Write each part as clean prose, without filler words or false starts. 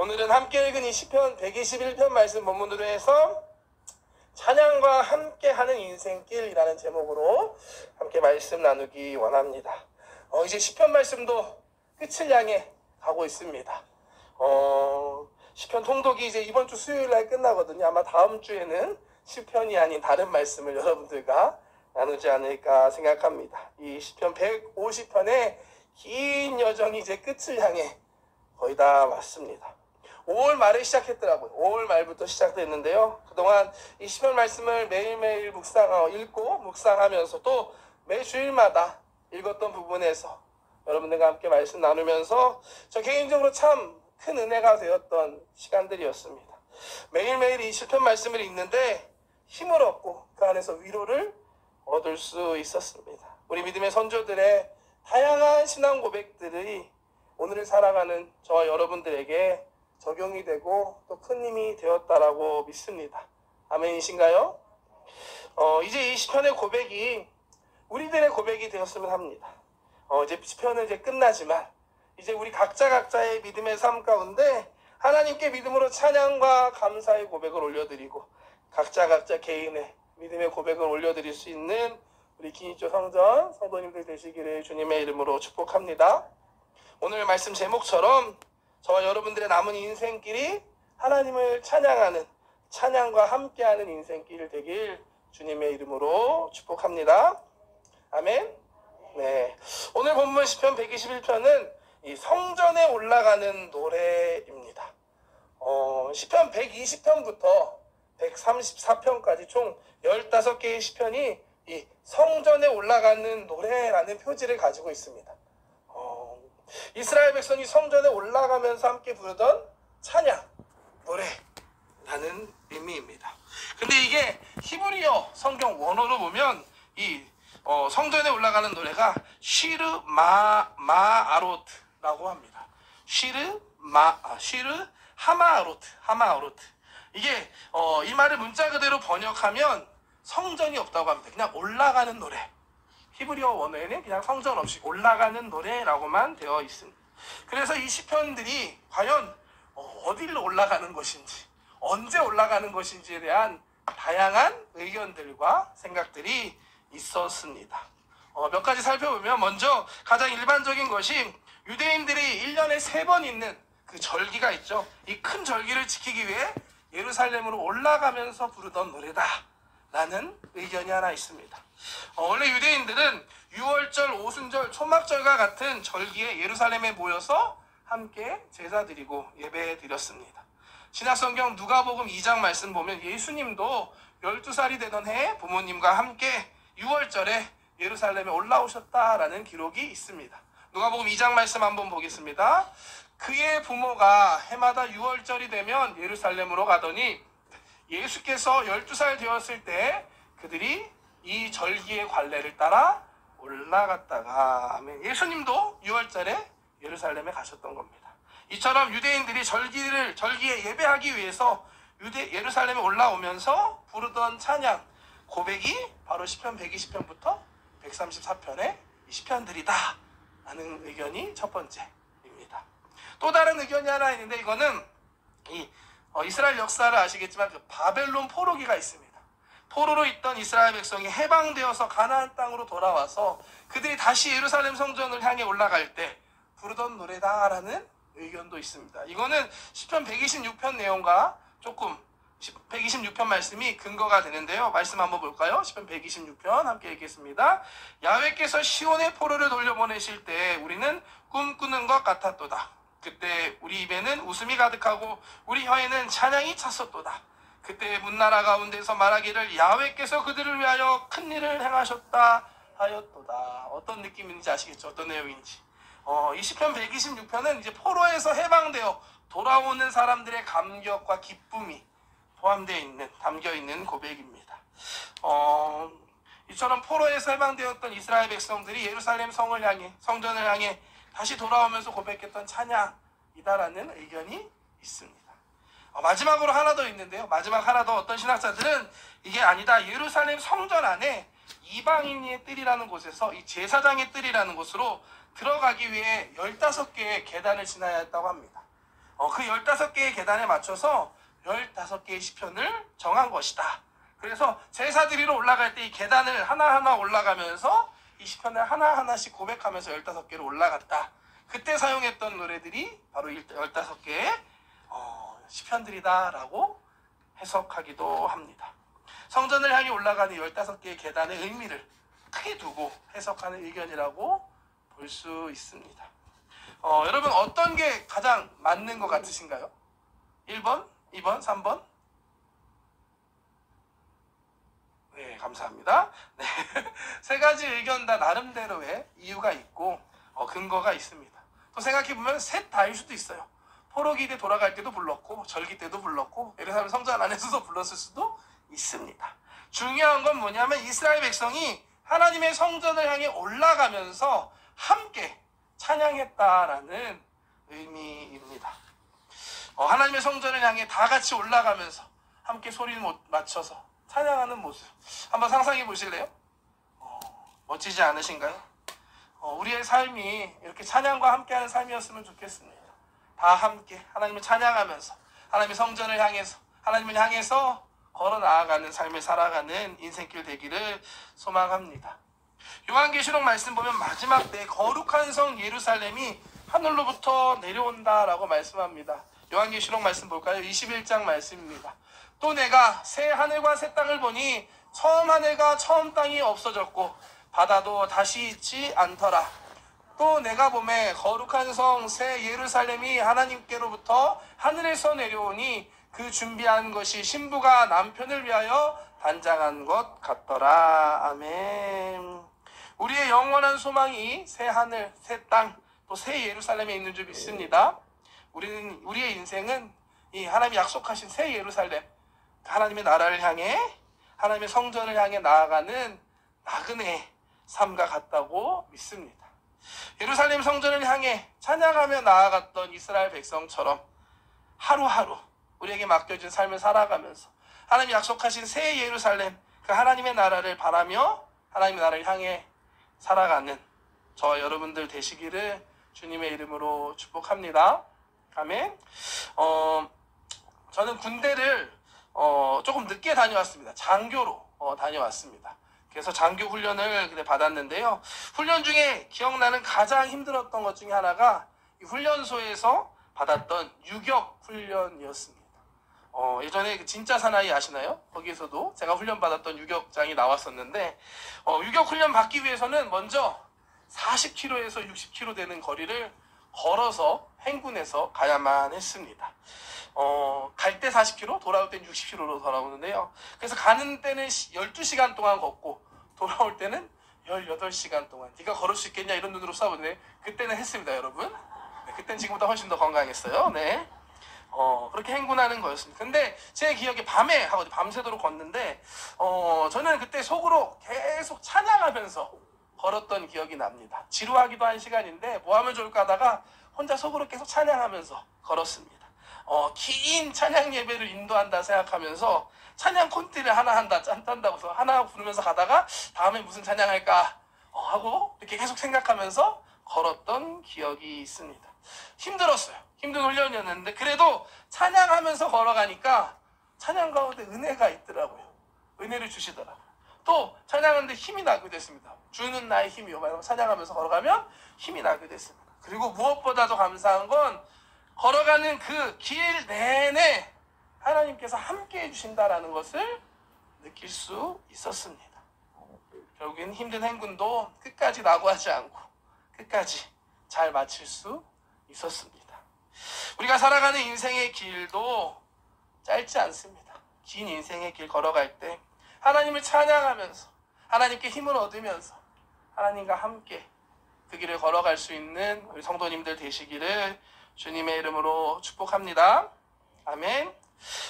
오늘은 함께 읽은 이 시편 121편 말씀 본문으로 해서 찬양과 함께하는 인생길이라는 제목으로 함께 말씀 나누기 원합니다. 이제 시편 말씀도 끝을 향해 가고 있습니다. 시편 통독이 이제 이번 주 수요일 날 끝나거든요. 아마 다음 주에는 시편이 아닌 다른 말씀을 여러분들과 나누지 않을까 생각합니다. 이 시편 150편의 긴 여정이 이제 끝을 향해 거의 다 왔습니다. 5월 말에 시작했더라고요. 5월 말부터 시작됐는데요. 그동안 이 시편 말씀을 매일매일 읽고 묵상하면서 또 매 주일마다 읽었던 부분에서 여러분들과 함께 말씀 나누면서 저 개인적으로 참 큰 은혜가 되었던 시간들이었습니다. 매일매일 이 시편 말씀을 읽는데 힘을 얻고 그 안에서 위로를 얻을 수 있었습니다. 우리 믿음의 선조들의 다양한 신앙 고백들이 오늘을 살아가는 저와 여러분들에게 적용이 되고 또 큰 힘이 되었다라고 믿습니다. 아멘이신가요? 이제 이 시편의 고백이 우리들의 고백이 되었으면 합니다. 이제 시편은 이제 끝나지만 이제 우리 각자의 믿음의 삶 가운데 하나님께 믿음으로 찬양과 감사의 고백을 올려드리고 각자 개인의 믿음의 고백을 올려드릴 수 있는 우리 기니조 성전 성도님들 되시기를 주님의 이름으로 축복합니다. 오늘 말씀 제목처럼 저와 여러분들의 남은 인생길이 하나님을 찬양하는 찬양과 함께하는 인생길 되길 주님의 이름으로 축복합니다. 아멘. 네. 오늘 본문 시편 121편은 이 성전에 올라가는 노래입니다. 시편 120편부터 134편까지 총 15개의 시편이 이 성전에 올라가는 노래라는 표지를 가지고 있습니다. 이스라엘 백성이 성전에 올라가면서 함께 부르던 찬양, 노래라는 의미입니다. 근데 이게 히브리어 성경 원어로 보면 이 성전에 올라가는 노래가 시르 마아로트라고 합니다. 시르 하마아로트. 이게 이 말을 문자 그대로 번역하면 성전이 없다고 합니다. 그냥 올라가는 노래. 히브리어 원어에는 그냥 성전 없이 올라가는 노래라고만 되어 있습니다. 그래서 이 시편들이 과연 어디로 올라가는 것인지, 언제 올라가는 것인지에 대한 다양한 의견들과 생각들이 있었습니다. 몇 가지 살펴보면 먼저 가장 일반적인 것이 유대인들이 1년에 3번 있는 그 절기가 있죠. 이 큰 절기를 지키기 위해 예루살렘으로 올라가면서 부르던 노래다 라는 의견이 하나 있습니다. 원래 유대인들은 유월절, 오순절, 초막절과 같은 절기에 예루살렘에 모여서 함께 제사 드리고 예배 드렸습니다. 신약성경 누가복음 2장 말씀 보면 예수님도 12살이 되던 해에 부모님과 함께 유월절에 예루살렘에 올라오셨다라는 기록이 있습니다. 누가복음 2장 말씀 한번 보겠습니다. 그의 부모가 해마다 유월절이 되면 예루살렘으로 가더니 예수께서 12살 되었을 때 그들이 이 절기의 관례를 따라 올라갔다가 예수님도 6월절에 예루살렘에 가셨던 겁니다. 이처럼 유대인들이 절기에 예배하기 위해서 예루살렘에 올라오면서 부르던 찬양, 고백이 바로 시편 120편부터 134편의 시편들이다 라는 의견이 첫 번째입니다. 또 다른 의견이 하나 있는데 이거는 이스라엘 역사를 아시겠지만 그 바벨론 포로기가 있습니다. 포로로 있던 이스라엘 백성이 해방되어서 가나안 땅으로 돌아와서 그들이 다시 예루살렘 성전을 향해 올라갈 때 부르던 노래다라는 의견도 있습니다. 이거는 시편 126편 내용과 조금 126편 말씀이 근거가 되는데요. 말씀 한번 볼까요? 시편 126편 함께 읽겠습니다. 야훼께서 시온의 포로를 돌려보내실 때 우리는 꿈꾸는 것 같았도다. 그때 우리 입에는 웃음이 가득하고 우리 혀에는 찬양이 찼었도다. 그때 문나라 가운데서 말하기를 야훼께서 그들을 위하여 큰 일을 행하셨다 하였도다. 어떤 느낌인지 아시겠죠? 어떤 내용인지. 이 시편 126편은 이제 포로에서 해방되어 돌아오는 사람들의 감격과 기쁨이 담겨 있는 고백입니다. 이처럼 포로에서 해방되었던 이스라엘 백성들이 예루살렘 성전을 향해 다시 돌아오면서 고백했던 찬양이다라는 의견이 있습니다. 마지막으로 하나 더 있는데요. 어떤 신학자들은 이게 아니다. 예루살렘 성전 안에 이방인의 뜰이라는 곳에서 이 제사장의 뜰이라는 곳으로 들어가기 위해 15개의 계단을 지나야 했다고 합니다. 그 15개의 계단에 맞춰서 15개의 시편을 정한 것이다. 그래서 제사 드리러 올라갈 때 이 계단을 하나하나 올라가면서 이 시편을 하나하나씩 고백하면서 15개로 올라갔다. 그때 사용했던 노래들이 바로 15개의 시편들이다라고 해석하기도 합니다. 성전을 향해 올라가는 15개의 계단의 의미를 크게 두고 해석하는 의견이라고 볼 수 있습니다. 여러분 어떤 게 가장 맞는 것 같으신가요? 1번, 2번, 3번? 네, 감사합니다. 네. 세 가지 의견 다 나름대로의 이유가 있고 근거가 있습니다. 또 생각해보면 셋 다일 수도 있어요. 포로기 때 돌아갈 때도 불렀고 절기 때도 불렀고 예루살렘 성전 안에서도 불렀을 수도 있습니다. 중요한 건 뭐냐면 이스라엘 백성이 하나님의 성전을 향해 올라가면서 함께 찬양했다라는 의미입니다. 하나님의 성전을 향해 다 같이 올라가면서 함께 소리를 맞춰서 찬양하는 모습 한번 상상해 보실래요? 멋지지 않으신가요? 우리의 삶이 이렇게 찬양과 함께하는 삶이었으면 좋겠습니다. 다 함께 하나님을 찬양하면서 하나님의 성전을 향해서 하나님을 향해서 걸어 나아가는 삶을 살아가는 인생길 되기를 소망합니다. 요한계시록 말씀 보면 마지막 때 거룩한 성 예루살렘이 하늘로부터 내려온다라고 말씀합니다. 요한계시록 말씀 볼까요? 21장 말씀입니다. 또 내가 새 하늘과 새 땅을 보니 처음 하늘과 처음 땅이 없어졌고 바다도 다시 있지 않더라. 또 내가 보매 거룩한 성 새 예루살렘이 하나님께로부터 하늘에서 내려오니 그 준비한 것이 신부가 남편을 위하여 단장한 것 같더라. 아멘. 우리의 영원한 소망이 새 하늘, 새 땅, 또 새 예루살렘에 있는 줄 믿습니다. 우리의 인생은 이 하나님이 약속하신 새 예루살렘, 하나님의 나라를 향해 하나님의 성전을 향해 나아가는 나그네의 삶과 같다고 믿습니다. 예루살렘 성전을 향해 찬양하며 나아갔던 이스라엘 백성처럼 하루하루 우리에게 맡겨진 삶을 살아가면서 하나님이 약속하신 새 예루살렘, 그 하나님의 나라를 바라며 하나님의 나라를 향해 살아가는 저와 여러분들 되시기를 주님의 이름으로 축복합니다. 아멘. 저는 군대를 조금 늦게 다녀왔습니다. 장교로 다녀왔습니다. 그래서 장교 훈련을 받았는데요. 훈련 중에 기억나는 가장 힘들었던 것 중에 하나가 이 훈련소에서 받았던 유격 훈련이었습니다. 예전에 그 진짜 사나이 아시나요? 거기에서도 제가 훈련 받았던 유격장이 나왔었는데 유격 훈련 받기 위해서는 먼저 40km에서 60km 되는 거리를 걸어서 행군해서 가야만 했습니다. 갈 때 40km, 돌아올 때는 60km로 돌아오는데요. 그래서 가는 때는 12시간 동안 걷고 돌아올 때는 18시간 동안. 네가 걸을 수 있겠냐 이런 눈으로 쏴보는데 그때는 했습니다, 여러분. 네, 그때는 지금보다 훨씬 더 건강했어요. 네. 그렇게 행군하는 거였습니다. 근데 제 기억에 밤에 하고 밤새도록 걷는데 저는 그때 속으로 계속 찬양하면서 걸었던 기억이 납니다. 지루하기도 한 시간인데 뭐 하면 좋을까 하다가 혼자 속으로 계속 찬양하면서 걸었습니다. 긴 찬양 예배를 인도한다 생각하면서 찬양 콘티를 하나 한다고 해서 하나 부르면서 가다가 다음에 무슨 찬양할까 하고 이렇게 계속 생각하면서 걸었던 기억이 있습니다. 힘들었어요. 힘든 훈련이었는데 그래도 찬양하면서 걸어가니까 찬양 가운데 은혜가 있더라고요. 은혜를 주시더라고요. 또 찬양하는데 힘이 나게 됐습니다. 주는 나의 힘이요. 찬양하면서 걸어가면 힘이 나게 됐습니다. 그리고 무엇보다도 감사한 건 걸어가는 그 길 내내 하나님께서 함께 해주신다라는 것을 느낄 수 있었습니다. 결국엔 힘든 행군도 끝까지 낙오하지 않고 끝까지 잘 마칠 수 있었습니다. 우리가 살아가는 인생의 길도 짧지 않습니다. 긴 인생의 길 걸어갈 때 하나님을 찬양하면서 하나님께 힘을 얻으면서 하나님과 함께 그 길을 걸어갈 수 있는 우리 성도님들 되시기를 주님의 이름으로 축복합니다. 아멘.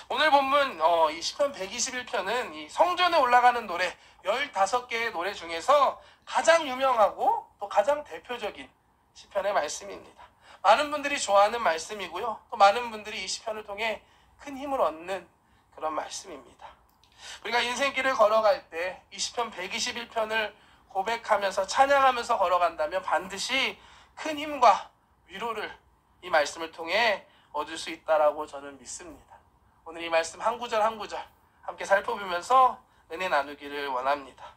오늘 본문 이 시편 121편은 이 성전에 올라가는 노래 15개의 노래 중에서 가장 유명하고 또 가장 대표적인 시편의 말씀입니다. 많은 분들이 좋아하는 말씀이고요. 또 많은 분들이 이 시편을 통해 큰 힘을 얻는 그런 말씀입니다. 우리가 인생길을 걸어갈 때 이 시편 121편을 고백하면서 찬양하면서 걸어간다면 반드시 큰 힘과 위로를 이 말씀을 통해 얻을 수 있다라고 저는 믿습니다. 오늘 이 말씀 한 구절 한 구절 함께 살펴보면서 은혜 나누기를 원합니다.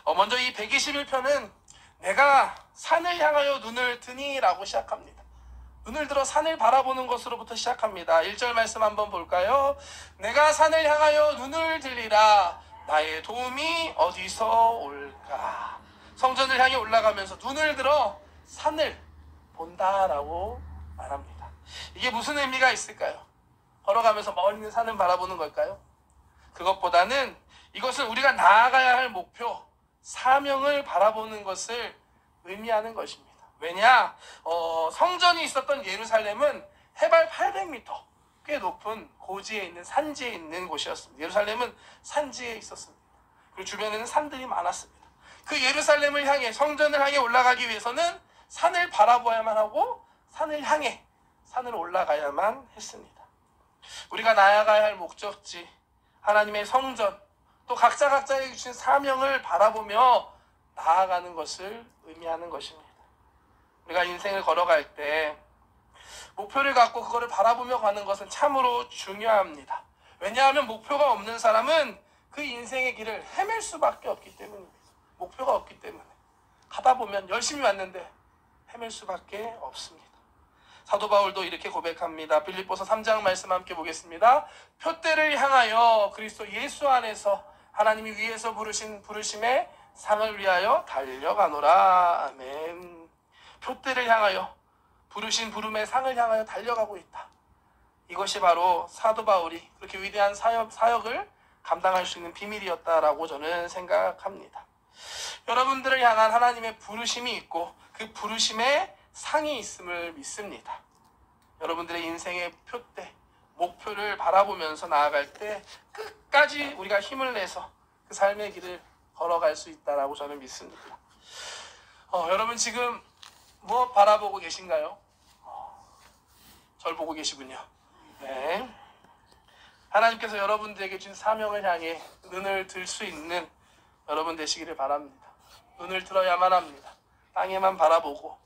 먼저 이 121편은 내가 산을 향하여 눈을 드니 라고 시작합니다. 눈을 들어 산을 바라보는 것으로부터 시작합니다. 1절 말씀 한번 볼까요? 내가 산을 향하여 눈을 들리라. 나의 도움이 어디서 올까? 성전을 향해 올라가면서 눈을 들어 산을 본다라고 말합니다. 이게 무슨 의미가 있을까요? 걸어가면서 멀리 있는 산을 바라보는 걸까요? 그것보다는 이것은 우리가 나아가야 할 목표, 사명을 바라보는 것을 의미하는 것입니다. 왜냐? 성전이 있었던 예루살렘은 해발 800m, 꽤 높은 고지에 있는 산지에 있는 곳이었습니다. 예루살렘은 산지에 있었습니다. 그리고 주변에는 산들이 많았습니다. 그 예루살렘을 향해, 성전을 향해 올라가기 위해서는 산을 바라보아야만 하고 산을 향해 산을 올라가야만 했습니다. 우리가 나아가야 할 목적지, 하나님의 성전, 또 각자에게 주신 사명을 바라보며 나아가는 것을 의미하는 것입니다. 우리가 인생을 걸어갈 때 목표를 갖고 그거를 바라보며 가는 것은 참으로 중요합니다. 왜냐하면 목표가 없는 사람은 그 인생의 길을 헤맬 수밖에 없기 때문입니다. 목표가 없기 때문에 가다 보면 열심히 왔는데 헤맬 수밖에 없습니다. 사도 바울도 이렇게 고백합니다. 빌립보서 3장 말씀 함께 보겠습니다. 표대를 향하여 그리스도 예수 안에서 하나님이 위에서 부르신 부르심의 상을 위하여 달려가노라. 아멘. 표대를 향하여, 부르신 부름의 상을 향하여 달려가고 있다. 이것이 바로 사도 바울이 그렇게 위대한 사역을 감당할 수 있는 비밀이었다라고 저는 생각합니다. 여러분들을 향한 하나님의 부르심이 있고 그 부르심의 상이 있음을 믿습니다. 여러분들의 인생의 표대, 목표를 바라보면서 나아갈 때 끝까지 우리가 힘을 내서 그 삶의 길을 걸어갈 수 있다라고 저는 믿습니다. 여러분 지금 무엇 바라보고 계신가요? 절 보고 계시군요. 네. 하나님께서 여러분들에게 준 사명을 향해 눈을 들 수 있는 여러분 되시기를 바랍니다. 눈을 들어야만 합니다. 땅에만 바라보고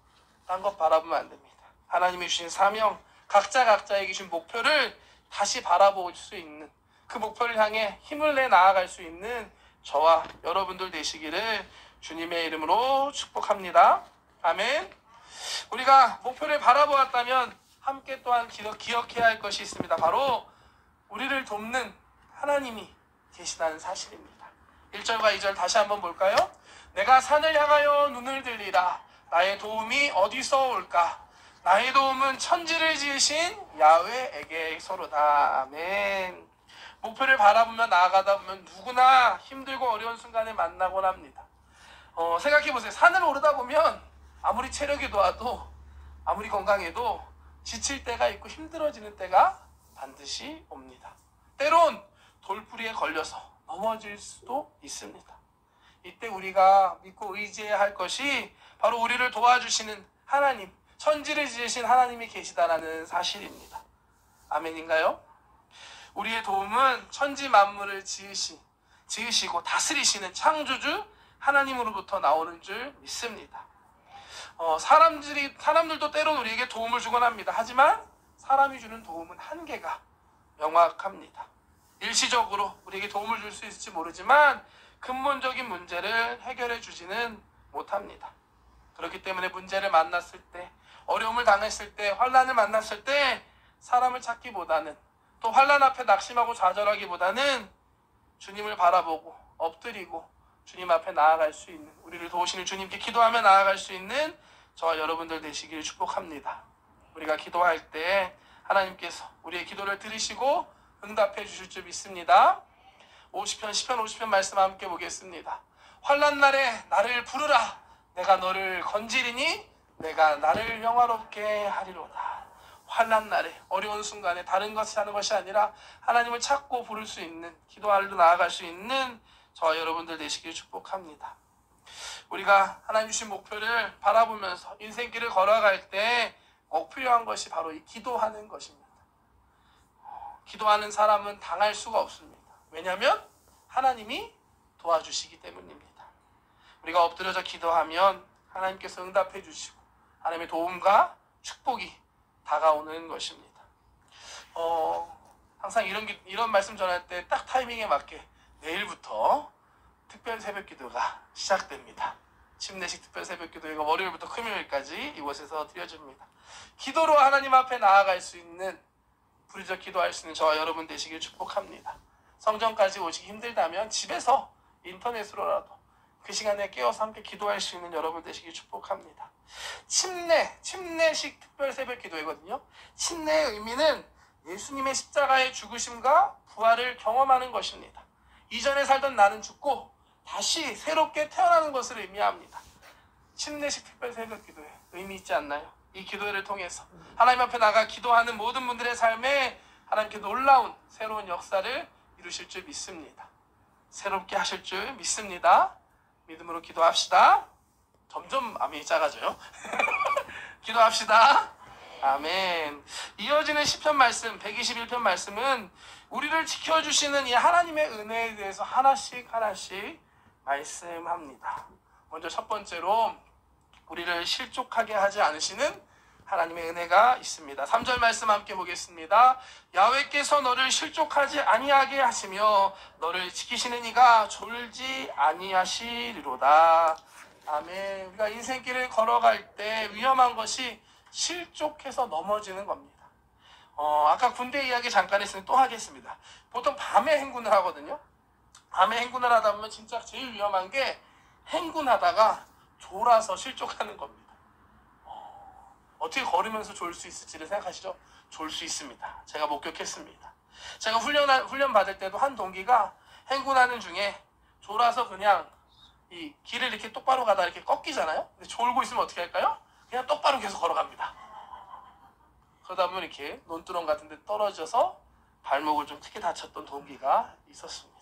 딴 것 바라보면 안 됩니다. 하나님이 주신 사명, 각자에게 주신 목표를 다시 바라볼 수 있는, 그 목표를 향해 힘을 내 나아갈 수 있는 저와 여러분들 되시기를 주님의 이름으로 축복합니다. 아멘. 우리가 목표를 바라보았다면 함께 또한 기억해야 할 것이 있습니다. 바로 우리를 돕는 하나님이 계시다는 사실입니다. 1절과 2절 다시 한번 볼까요? 내가 산을 향하여 눈을 들리라. 나의 도움이 어디서 올까? 나의 도움은 천지를 지으신 야훼에게서로다. 아멘. 목표를 바라보며 나아가다 보면 누구나 힘들고 어려운 순간을 만나곤 합니다. 생각해보세요. 산을 오르다 보면 아무리 체력이 좋아도, 아무리 건강해도 지칠 때가 있고 힘들어지는 때가 반드시 옵니다. 때론 돌부리에 걸려서 넘어질 수도 있습니다. 이때 우리가 믿고 의지해야 할 것이 바로 우리를 도와주시는 하나님, 천지를 지으신 하나님이 계시다라는 사실입니다. 아멘인가요? 우리의 도움은 천지 만물을 지으시고 다스리시는 창조주 하나님으로부터 나오는 줄 믿습니다. 사람들도 때론 우리에게 도움을 주곤 합니다. 하지만 사람이 주는 도움은 한계가 명확합니다. 일시적으로 우리에게 도움을 줄 수 있을지 모르지만 근본적인 문제를 해결해 주지는 못합니다. 그렇기 때문에 문제를 만났을 때, 어려움을 당했을 때, 환난을 만났을 때 사람을 찾기보다는, 또 환난 앞에 낙심하고 좌절하기보다는 주님을 바라보고 엎드리고 주님 앞에 나아갈 수 있는, 우리를 도우시는 주님께 기도하며 나아갈 수 있는 저와 여러분들 되시기를 축복합니다. 우리가 기도할 때 하나님께서 우리의 기도를 들으시고 응답해 주실 줄 믿습니다. 시편 50편 말씀 함께 보겠습니다. 환난 날에 나를 부르라. 내가 너를 건지리니 내가 나를 영화롭게 하리로다. 환난 날에, 어려운 순간에 다른 것이 하는 것이 아니라 하나님을 찾고 부를 수 있는, 기도하러 나아갈 수 있는 저와 여러분들 되시길 축복합니다. 우리가 하나님 주신 목표를 바라보면서 인생길을 걸어갈 때 꼭 필요한 것이 바로 이 기도하는 것입니다. 기도하는 사람은 당할 수가 없습니다. 왜냐하면 하나님이 도와주시기 때문입니다. 우리가 엎드려져 기도하면 하나님께서 응답해 주시고 하나님의 도움과 축복이 다가오는 것입니다. 항상 이런 말씀 전할 때 딱 타이밍에 맞게 내일부터 특별 새벽 기도가 시작됩니다. 침례식 특별 새벽 기도 이거 월요일부터 금요일까지 이곳에서 드려집니다. 기도로 하나님 앞에 나아갈 수 있는, 부르짖어 기도할 수 있는 저와 여러분 되시길 축복합니다. 성전까지 오시기 힘들다면 집에서 인터넷으로라도 그 시간에 깨어서 함께 기도할 수 있는 여러분 되시길 축복합니다. 침례식 특별 새벽 기도이거든요. 침례의 의미는 예수님의 십자가의 죽으심과 부활을 경험하는 것입니다. 이전에 살던 나는 죽고 다시 새롭게 태어나는 것을 의미합니다. 침례식 특별 새벽 기도에 의미 있지 않나요? 이 기도를 통해서 하나님 앞에 나가 기도하는 모든 분들의 삶에 하나님께 놀라운 새로운 역사를 이루실 줄 믿습니다. 새롭게 하실 줄 믿습니다. 믿음으로 기도합시다. 점점 아멘이 작아져요. 기도합시다. 아멘. 이어지는 시편 말씀 121편 말씀은 우리를 지켜주시는 이 하나님의 은혜에 대해서 하나씩 말씀합니다. 먼저 첫 번째로 우리를 실족하게 하지 않으시는 하나님의 은혜가 있습니다. 3절 말씀 함께 보겠습니다. 야훼께서 너를 실족하지 아니하게 하시며 너를 지키시는 이가 졸지 아니하시리로다. 아멘. 우리가 인생길을 걸어갈 때 위험한 것이 실족해서 넘어지는 겁니다. 아까 군대 이야기 잠깐 했으니 또 하겠습니다. 보통 밤에 행군을 하거든요. 밤에 행군을 하다 보면 진짜 제일 위험한 게 행군하다가 졸아서 실족하는 겁니다. 어떻게 걸으면서 졸 수 있을지를 생각하시죠? 졸 수 있습니다. 제가 목격했습니다. 제가 훈련 받을 때도 한 동기가 행군하는 중에 졸아서 그냥 이 길을 이렇게 똑바로 가다 이렇게 꺾이잖아요? 근데 졸고 있으면 어떻게 할까요? 그냥 똑바로 계속 걸어갑니다. 그러다 보면 이렇게 논두렁 같은 데 떨어져서 발목을 좀 크게 다쳤던 동기가 있었습니다.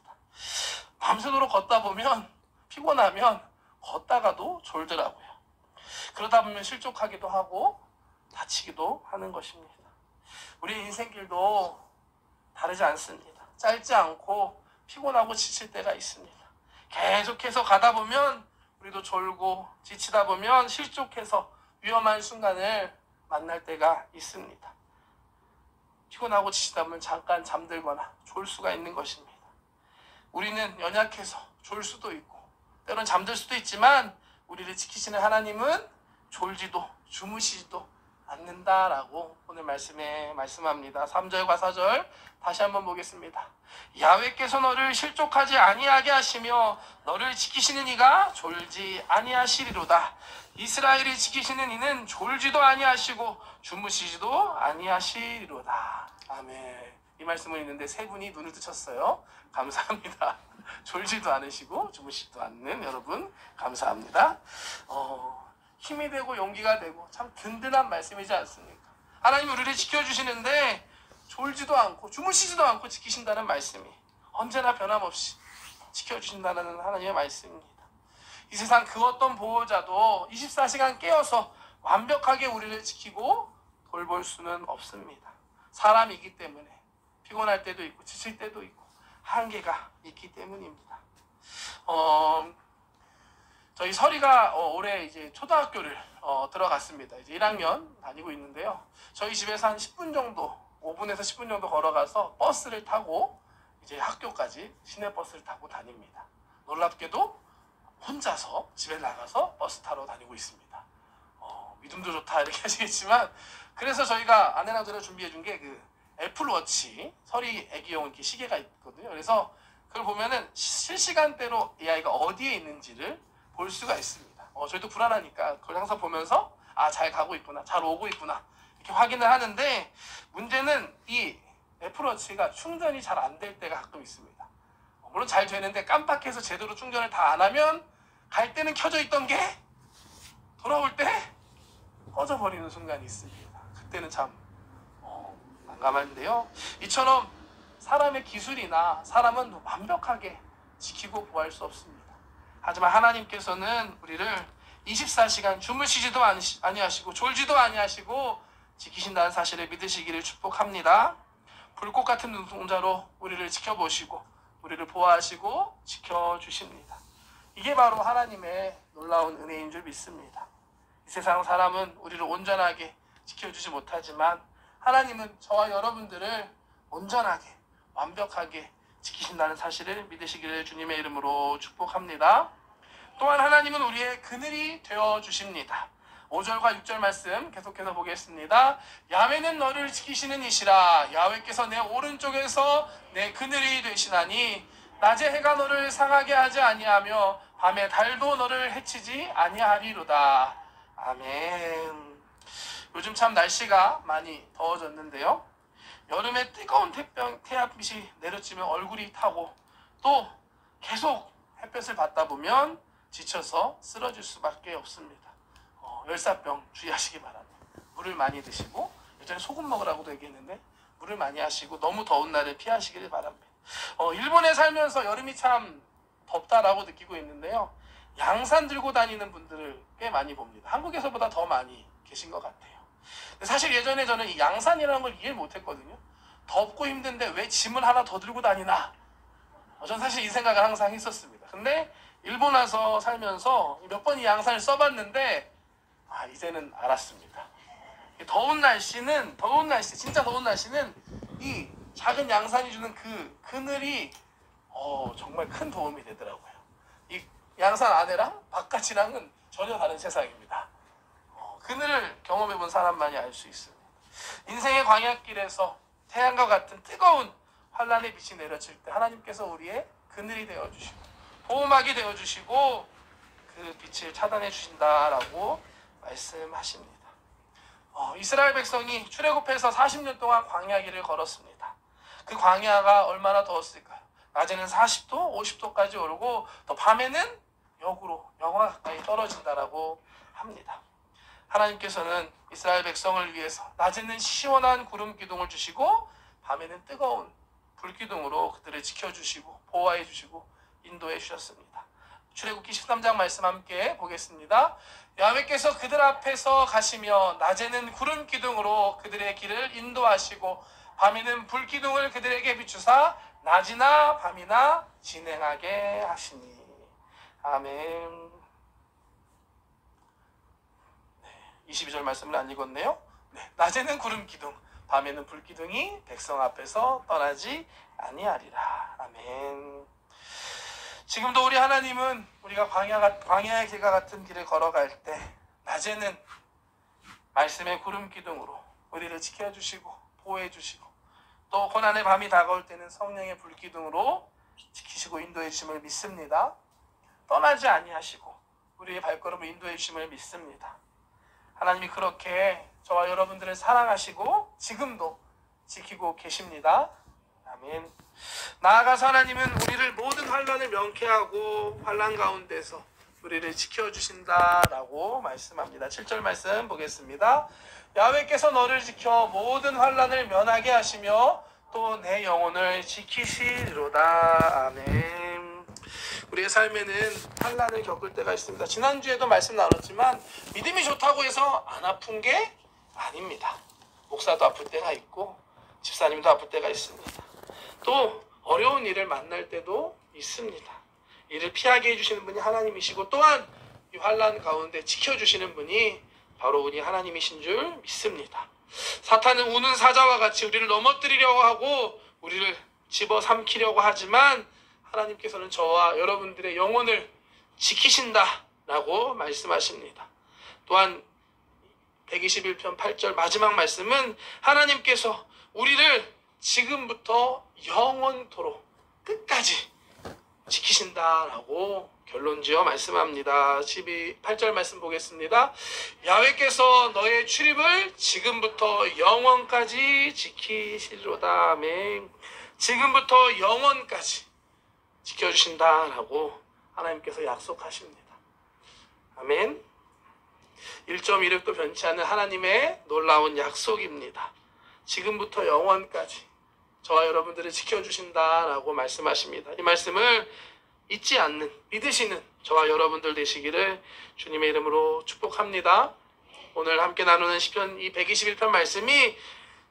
밤새도록 걷다 보면 피곤하면 걷다가도 졸더라고요. 그러다 보면 실족하기도 하고 다치기도 하는 것입니다. 우리 인생길도 다르지 않습니다. 짧지 않고 피곤하고 지칠 때가 있습니다. 계속해서 가다 보면 우리도 졸고 지치다 보면 실족해서 위험한 순간을 만날 때가 있습니다. 피곤하고 지치다 보면 잠깐 잠들거나 졸 수가 있는 것입니다. 우리는 연약해서 졸 수도 있고 때로는 잠들 수도 있지만 우리를 지키시는 하나님은 졸지도 주무시지도 않는다라고 오늘 말씀에 말씀합니다. 3절과 4절 다시 한번 보겠습니다. 야훼께서 너를 실족하지 아니하게 하시며 너를 지키시는 이가 졸지 아니하시리로다. 이스라엘이 지키시는 이는 졸지도 아니하시고 주무시지도 아니하시리로다. 아멘. 이 말씀을 읽는데 세 분이 눈을 뜨셨어요. 감사합니다. 졸지도 않으시고 주무시지도 않는 여러분 감사합니다. 힘이 되고 용기가 되고 참 든든한 말씀이지 않습니까? 하나님이 우리를 지켜주시는데 졸지도 않고 주무시지도 않고 지키신다는 말씀이 언제나 변함없이 지켜주신다는 하나님의 말씀입니다. 이 세상 그 어떤 보호자도 24시간 깨어서 완벽하게 우리를 지키고 돌볼 수는 없습니다. 사람이기 때문에 피곤할 때도 있고 지칠 때도 있고 한계가 있기 때문입니다. 저희 설이가 올해 이제 초등학교를 들어갔습니다. 이제 1학년 다니고 있는데요. 저희 집에서 한 10분 정도, 5분에서 10분 정도 걸어가서 버스를 타고 이제 학교까지 시내버스를 타고 다닙니다. 놀랍게도 혼자서 집에 나가서 버스 타러 다니고 있습니다. 믿음도 좋다 이렇게 하시겠지만 그래서 저희가 아내랑 저랑 준비해 준 게 그 애플워치 설이 애기용 이렇게 시계가 있거든요. 그래서 그걸 보면은 실시간대로 이 아이가 어디에 있는지를 볼 수가 있습니다. 저희도 불안하니까 그걸 항상 보면서 잘 가고 있구나, 잘 오고 있구나 이렇게 확인을 하는데 문제는 이 애플워치가 충전이 잘 안 될 때가 가끔 있습니다. 물론 잘 되는데 깜빡해서 제대로 충전을 다 안 하면 갈 때는 켜져 있던 게 돌아올 때 꺼져버리는 순간이 있습니다. 그때는 참 난감한데요. 이처럼 사람의 기술이나 사람은 완벽하게 지키고 보호할 수 없습니다. 하지만 하나님께서는 우리를 24시간 주무시지도 아니하시고 졸지도 아니하시고 지키신다는 사실을 믿으시기를 축복합니다. 불꽃 같은 눈동자로 우리를 지켜보시고 우리를 보호하시고 지켜주십니다. 이게 바로 하나님의 놀라운 은혜인 줄 믿습니다. 이 세상 사람은 우리를 온전하게 지켜주지 못하지만 하나님은 저와 여러분들을 온전하게 완벽하게 지키신다는 사실을 믿으시기를 주님의 이름으로 축복합니다. 또한 하나님은 우리의 그늘이 되어주십니다. 5절과 6절 말씀 계속해서 보겠습니다. 야훼는 너를 지키시는 이시라. 야훼께서 내 오른쪽에서 내 그늘이 되시나니 낮에 해가 너를 상하게 하지 아니하며 밤에 달도 너를 해치지 아니하리로다. 아멘. 요즘 참 날씨가 많이 더워졌는데요. 여름에 뜨거운 태양빛이 내려지면 얼굴이 타고 또 계속 햇볕을 받다 보면 지쳐서 쓰러질 수밖에 없습니다. 열사병 주의하시기 바랍니다. 물을 많이 드시고, 예전에 소금 먹으라고도 얘기했는데 물을 많이 하시고 너무 더운 날을 피하시길 바랍니다. 일본에 살면서 여름이 참 덥다라고 느끼고 있는데요. 양산 들고 다니는 분들을 꽤 많이 봅니다. 한국에서보다 더 많이 계신 것 같아요. 근데 사실 예전에 저는 이 양산이라는 걸 이해를 못했거든요. 덥고 힘든데 왜 짐을 하나 더 들고 다니나? 저는 사실 이 생각을 항상 했었습니다. 근데 일본 와서 살면서 몇 번 이 양산을 써봤는데 이제는 알았습니다. 더운 날씨는 진짜 더운 날씨는 이 작은 양산이 주는 그 그늘이 정말 큰 도움이 되더라고요. 이 양산 안에랑 바깥이랑은 전혀 다른 세상입니다. 그늘을 경험해본 사람만이 알 수 있습니다. 인생의 광야길에서 태양과 같은 뜨거운 환란의 빛이 내려칠 때 하나님께서 우리의 그늘이 되어주시고 보호막이 되어주시고 그 빛을 차단해 주신다라고 말씀하십니다. 이스라엘 백성이 출애굽해서 40년 동안 광야길을 걸었습니다. 그 광야가 얼마나 더웠을까요? 낮에는 40도, 50도까지 오르고 또 밤에는 역으로 영하 가까이 떨어진다라고 합니다. 하나님께서는 이스라엘 백성을 위해서 낮에는 시원한 구름 기둥을 주시고 밤에는 뜨거운 불 기둥으로 그들을 지켜주시고 보호해 주시고 인도해 주셨습니다. 출애굽기 13장 말씀 함께 보겠습니다. 야훼께서 그들 앞에서 가시며 낮에는 구름 기둥으로 그들의 길을 인도하시고 밤에는 불 기둥을 그들에게 비추사 낮이나 밤이나 진행하게 하시니. 아멘. 22절 말씀을 안 읽었네요. 낮에는 구름 기둥, 밤에는 불 기둥이 백성 앞에서 떠나지 아니하리라. 아멘. 지금도 우리 하나님은 우리가 광야의 길과 같은 길을 걸어갈 때 낮에는 말씀의 구름 기둥으로 우리를 지켜주시고 보호해주시고 또 고난의 밤이 다가올 때는 성령의 불 기둥으로 지키시고 인도해 주심을 믿습니다. 떠나지 아니하시고 우리의 발걸음을 인도해 주심을 믿습니다. 하나님이 그렇게 저와 여러분들을 사랑하시고 지금도 지키고 계십니다. 아멘. 나아가서 하나님은 우리를 모든 환난을 명쾌하고 환난 가운데서 우리를 지켜주신다라고 말씀합니다. 7절 말씀 보겠습니다. 야훼께서 너를 지켜 모든 환난을 면하게 하시며 또 내 영혼을 지키시리로다. 아멘. 우리의 삶에는 환난을 겪을 때가 있습니다. 지난주에도 말씀 나눴지만 믿음이 좋다고 해서 안 아픈 게 아닙니다. 목사도 아플 때가 있고 집사님도 아플 때가 있습니다. 또 어려운 일을 만날 때도 있습니다. 이를 피하게 해주시는 분이 하나님이시고 또한 이 환난 가운데 지켜주시는 분이 바로 우리 하나님이신 줄 믿습니다. 사탄은 우는 사자와 같이 우리를 넘어뜨리려고 하고 우리를 집어삼키려고 하지만 하나님께서는 저와 여러분들의 영혼을 지키신다라고 말씀하십니다. 또한 121편 8절 마지막 말씀은 하나님께서 우리를 지금부터 영원토록 끝까지 지키신다라고 결론지어 말씀합니다. 8절 말씀 보겠습니다. 야훼께서 너의 출입을 지금부터 영원까지 지키시리로다. 아멘. 지금부터 영원까지 지켜주신다라고 하나님께서 약속하십니다. 아멘. 1.16도 변치 않는 하나님의 놀라운 약속입니다. 지금부터 영원까지 저와 여러분들을 지켜주신다라고 말씀하십니다. 이 말씀을 잊지 않는 믿으시는 저와 여러분들 되시기를 주님의 이름으로 축복합니다. 오늘 함께 나누는 시편 이 121편 말씀이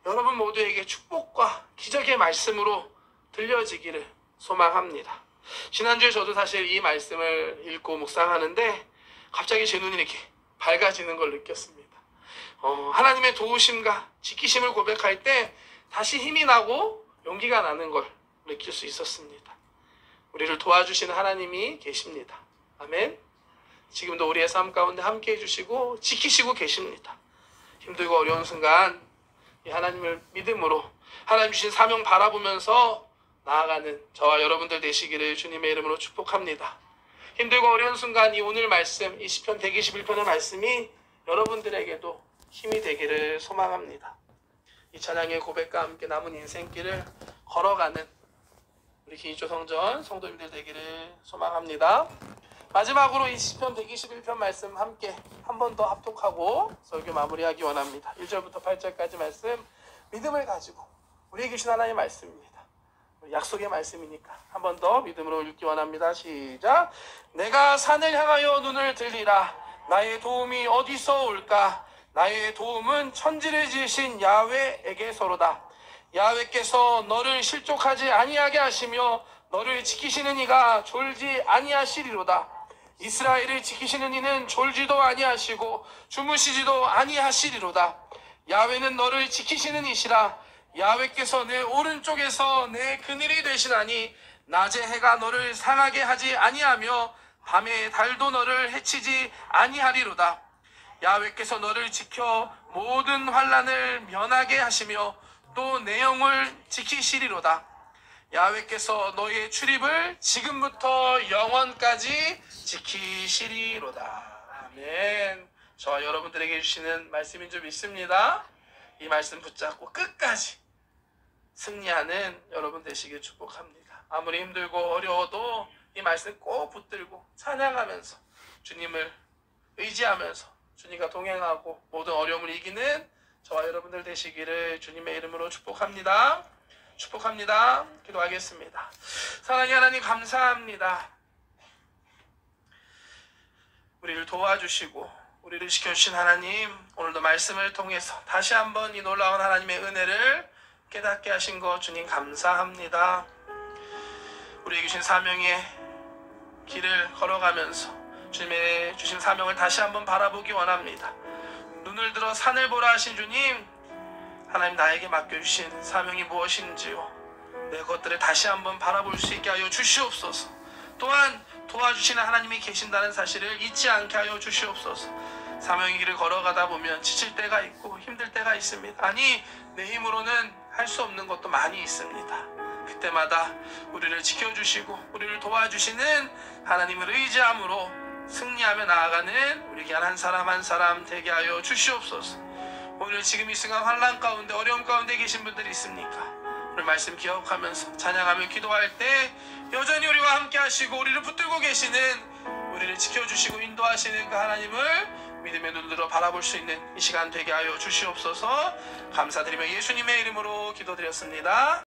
여러분 모두에게 축복과 기적의 말씀으로 들려지기를 소망합니다. 지난주에 저도 사실 이 말씀을 읽고 묵상하는데 갑자기 제 눈이 이렇게 밝아지는 걸 느꼈습니다. 하나님의 도우심과 지키심을 고백할 때 다시 힘이 나고 용기가 나는 걸 느낄 수 있었습니다. 우리를 도와주시는 하나님이 계십니다. 아멘. 지금도 우리의 삶 가운데 함께 해주시고 지키시고 계십니다. 힘들고 어려운 순간 이 하나님을 믿음으로 하나님 주신 사명 바라보면서 나아가는 저와 여러분들 되시기를 주님의 이름으로 축복합니다. 힘들고 어려운 순간 이 오늘 말씀, 이 시편 121편의 말씀이 여러분들에게도 힘이 되기를 소망합니다. 이 찬양의 고백과 함께 남은 인생길을 걸어가는 우리 기인조 성전 성도님들 되기를 소망합니다. 마지막으로 이 시편 121편 말씀 함께 한 번 더 합독하고 설교 마무리하기 원합니다. 1절부터 8절까지 말씀 믿음을 가지고 우리에게 주신 하나님의 말씀입니다. 약속의 말씀이니까 한 번 더 믿음으로 읽기 원합니다. 시작. 내가 산을 향하여 눈을 들리라. 나의 도움이 어디서 올까? 나의 도움은 천지를 지으신 야훼에게서로다. 야훼께서 너를 실족하지 아니하게 하시며 너를 지키시는 이가 졸지 아니하시리로다. 이스라엘을 지키시는 이는 졸지도 아니하시고 주무시지도 아니하시리로다. 야훼는 너를 지키시는 이시라. 야훼께서 내 오른쪽에서 내 그늘이 되시나니 낮에 해가 너를 상하게 하지 아니하며 밤에 달도 너를 해치지 아니하리로다. 야훼께서 너를 지켜 모든 환난을 면하게 하시며 또 내 영을 지키시리로다. 야훼께서 너의 출입을 지금부터 영원까지 지키시리로다. 아멘. 저와 여러분들에게 주시는 말씀인 줄 믿습니다. 이 말씀 붙잡고 끝까지 승리하는 여러분 되시길 축복합니다. 아무리 힘들고 어려워도 이 말씀 꼭 붙들고 찬양하면서 주님을 의지하면서 주님과 동행하고 모든 어려움을 이기는 저와 여러분들 되시기를 주님의 이름으로 축복합니다. 축복합니다. 기도하겠습니다. 사랑의 하나님 감사합니다. 우리를 도와주시고 우리를 지켜주신 하나님, 오늘도 말씀을 통해서 다시 한번 이 놀라운 하나님의 은혜를 깨닫게 하신 것 주님 감사합니다. 우리에게 주신 사명의 길을 걸어가면서 주님의 주신 사명을 다시 한번 바라보기 원합니다. 눈을 들어 산을 보라 하신 주님, 하나님 나에게 맡겨주신 사명이 무엇인지요, 내 것들을 다시 한번 바라볼 수 있게 하여 주시옵소서. 또한 도와주시는 하나님이 계신다는 사실을 잊지 않게 하여 주시옵소서. 사명의 길을 걸어가다 보면 지칠 때가 있고 힘들 때가 있습니다. 아니 내 힘으로는 할 수 없는 것도 많이 있습니다. 그때마다 우리를 지켜주시고 우리를 도와주시는 하나님을 의지함으로 승리하며 나아가는 우리 귀한 한 사람 한 사람 되게 하여 주시옵소서. 오늘 지금 이 순간 환난 가운데 어려움 가운데 계신 분들이 있습니까? 오늘 말씀 기억하면서 찬양하며 기도할 때 여전히 우리와 함께 하시고 우리를 붙들고 계시는, 우리를 지켜주시고 인도하시는 그 하나님을 믿음의 눈으로 바라볼 수 있는 이 시간 되게 하여 주시옵소서. 감사드리며 예수님의 이름으로 기도드렸습니다.